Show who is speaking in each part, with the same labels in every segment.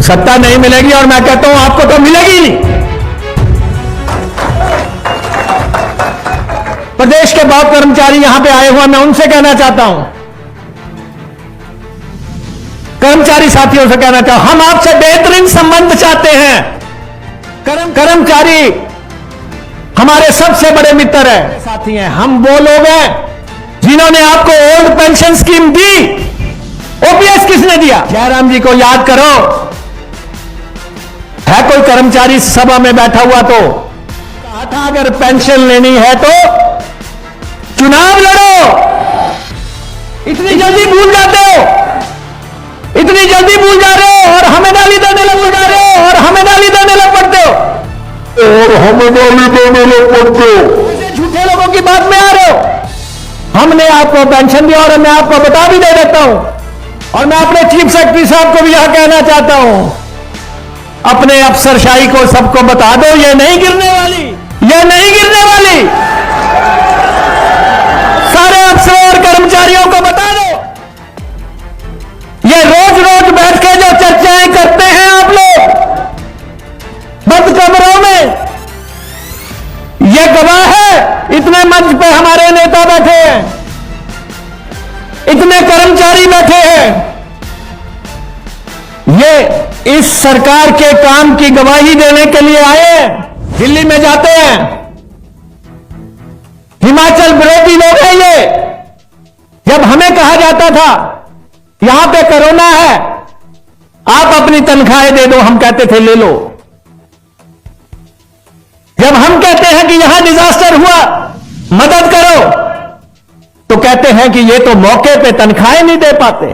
Speaker 1: सत्ता नहीं मिलेगी और मैं कहता हूं आपको तो मिलेगी नहीं। प्रदेश के बहुत कर्मचारी यहां पे आए हुए, मैं उनसे कहना चाहता हूं, कर्मचारी साथियों से कहना चाहता हूं, हम आपसे बेहतरीन संबंध चाहते हैं। कर्मचारी हमारे सबसे बड़े मित्र हैं, साथी हैं। हम वो लोग हैं जिन्होंने आपको ओल्ड पेंशन स्कीम दी। ओपीएस किसने दिया? जयराम जी को याद करो। है कोई कर्मचारी सभा में बैठा हुआ तो कहा था अगर पेंशन लेनी है तो चुनाव लड़ो। इतनी जल्दी भूल जाते हो, इतनी जल्दी भूल जा रहे हो और हमें गाली देने लग पड़ते हो, और हमें गाली देने लग पड़ते हो, और हमें गाली देने लग पड़ते हो। ऐसे झूठे लोगों की बात में आ रहे हो। हमने आपको पेंशन दिया और मैं आपको बता भी दे देता हूं, और मैं अपने चीफ सेक्रेटरी साहब को भी यह कहना चाहता हूं, अपने अफसरशाही को सबको बता दो, ये नहीं गिरने वाली, ये नहीं गिरने वाली। सारे अफसरों और कर्मचारियों को बता दो। ये रोज रोज बैठ के जो चर्चाएं करते हैं आप लोग बंद कमरों में, ये गवाह है। इतने मंच पे हमारे नेता बैठे हैं, इतने कर्मचारी बैठे हैं, ये इस सरकार के काम की गवाही देने के लिए आए हैं। दिल्ली में जाते हैं, हिमाचल विरोधी लोग हैं ये। जब हमें कहा जाता था यहां पे कोरोना है, आप अपनी तनख्वाहें दे दो, हम कहते थे ले लो। जब हम कहते हैं कि यहां डिजास्टर हुआ, मदद करो, तो कहते हैं कि ये तो मौके पे तनख्वाहें नहीं दे पाते।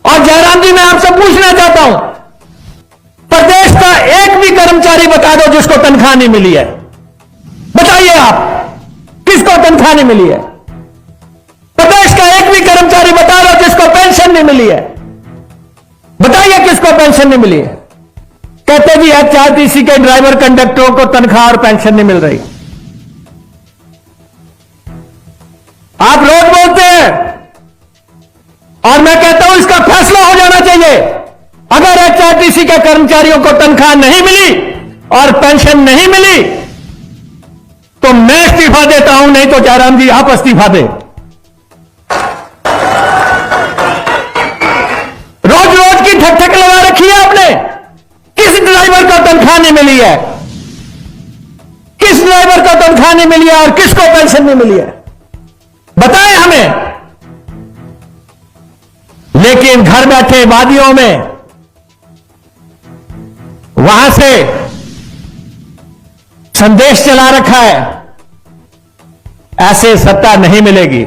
Speaker 1: और जयराम जी, मैं आपसे पूछना चाहता हूं, प्रदेश का एक भी कर्मचारी बता दो जिसको तनख्वाह नहीं मिली है। बताइए आप, किसको तनख्वाह नहीं मिली है? प्रदेश का एक भी कर्मचारी बता दो जिसको पेंशन नहीं मिली है। बताइए किसको पेंशन नहीं मिली है? कहते जी एचआरटीसी के ड्राइवर कंडक्टरों को तनख्वाह और पेंशन नहीं मिल रही। आप रोज बोलते हैं, और मैं कहता हूं इसका फैसला हो जाना चाहिए। अगर एचआरटीसी के कर्मचारियों को तनख्वाह नहीं मिली और पेंशन नहीं मिली तो मैं इस्तीफा देता हूं, नहीं तो जयराम जी आप इस्तीफा दें। रोज रोज की ठक ठक लगा रखी है आपने। किस ड्राइवर को तनख्वाह नहीं मिली है? किस ड्राइवर को तनख्वाह नहीं मिली है और किसको पेंशन नहीं मिली है? बताएं हमें। लेकिन घर बैठे वादियों में वहां से संदेश चला रखा है, ऐसे सत्ता नहीं मिलेगी,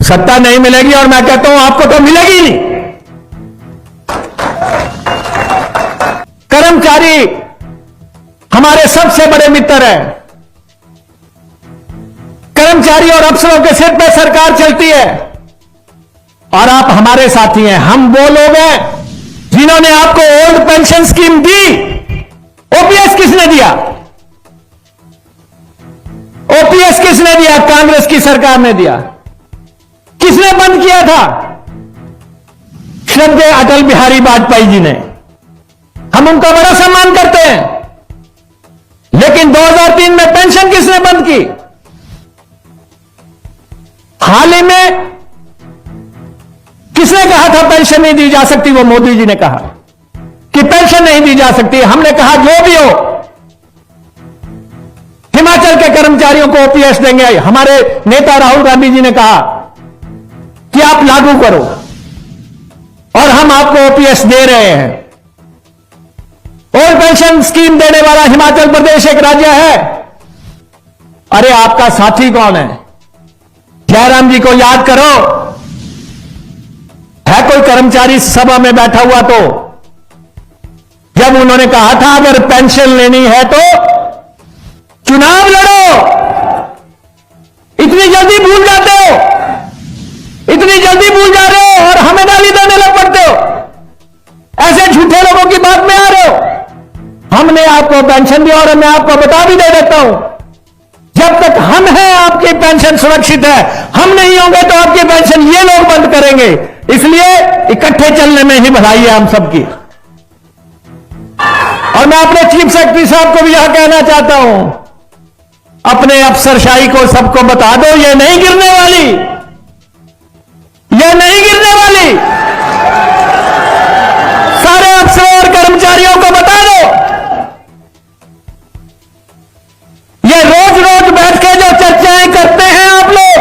Speaker 1: सत्ता नहीं मिलेगी, और मैं कहता हूं आपको तो मिलेगी नहीं। कर्मचारी हमारे सबसे बड़े मित्र हैं। कर्मचारी और अफसरों के सिर पे सरकार चलती है, और आप हमारे साथी हैं। हम वो लोग हैं जिन्होंने आपको ओल्ड पेंशन स्कीम दी। ओपीएस किसने दिया? ओपीएस किसने दिया? कांग्रेस की सरकार ने दिया। किसने बंद किया था? श्रद्धेय अटल बिहारी वाजपेयी जी ने। हम उनका बड़ा सम्मान करते हैं। लेकिन 2003 में पेंशन किसने बंद की? हाल ही में किसने कहा था पेंशन नहीं दी जा सकती? वो मोदी जी ने कहा कि पेंशन नहीं दी जा सकती। हमने कहा जो भी हो, हिमाचल के कर्मचारियों को ओपीएस देंगे। हमारे नेता राहुल गांधी जी ने कहा कि आप लागू करो, और हम आपको ओपीएस दे रहे हैं। ओल्ड पेंशन स्कीम देने वाला हिमाचल प्रदेश एक राज्य है। अरे आपका साथी कौन है? जयराम जी को याद करो। है कोई कर्मचारी सभा में बैठा हुआ तो जब उन्होंने कहा था अगर पेंशन लेनी है तो चुनाव लड़ो। इतनी जल्दी भूल जाते हो, इतनी जल्दी भूल जा रहे हो, और हमें गाली देने लग पड़ते हो। ऐसे झूठे लोगों की बात में आ रहे हो। हमने आपको पेंशन दिया, और मैं आपको बता भी दे देता हूं, जब तक हम हैं आपकी पेंशन सुरक्षित है। हम नहीं होंगे तो आपकी पेंशन ये लोग बंद करेंगे। इसलिए इकट्ठे चलने में ही भलाई है हम सबकी। और मैं अपने चीफ सेक्रेटरी साहब को भी यह कहना चाहता हूं, अपने अफसरशाही को सबको बता दो, ये नहीं गिरने वाली, ये नहीं गिरने वाली। सारे अफसरों और कर्मचारियों को बता दो, ये रोज रोज बैठ के जो चर्चाएं करते हैं आप लोग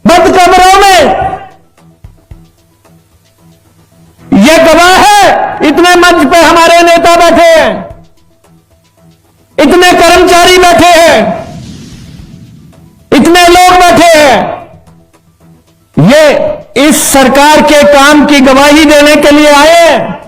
Speaker 1: बंद कमरों में, ये गवाह है। इतने मंच पे हमारे नेता बैठे हैं, इतने कर्मचारी बैठे हैं, इतने लोग बैठे हैं, ये इस सरकार के काम की गवाही देने के लिए आए हैं।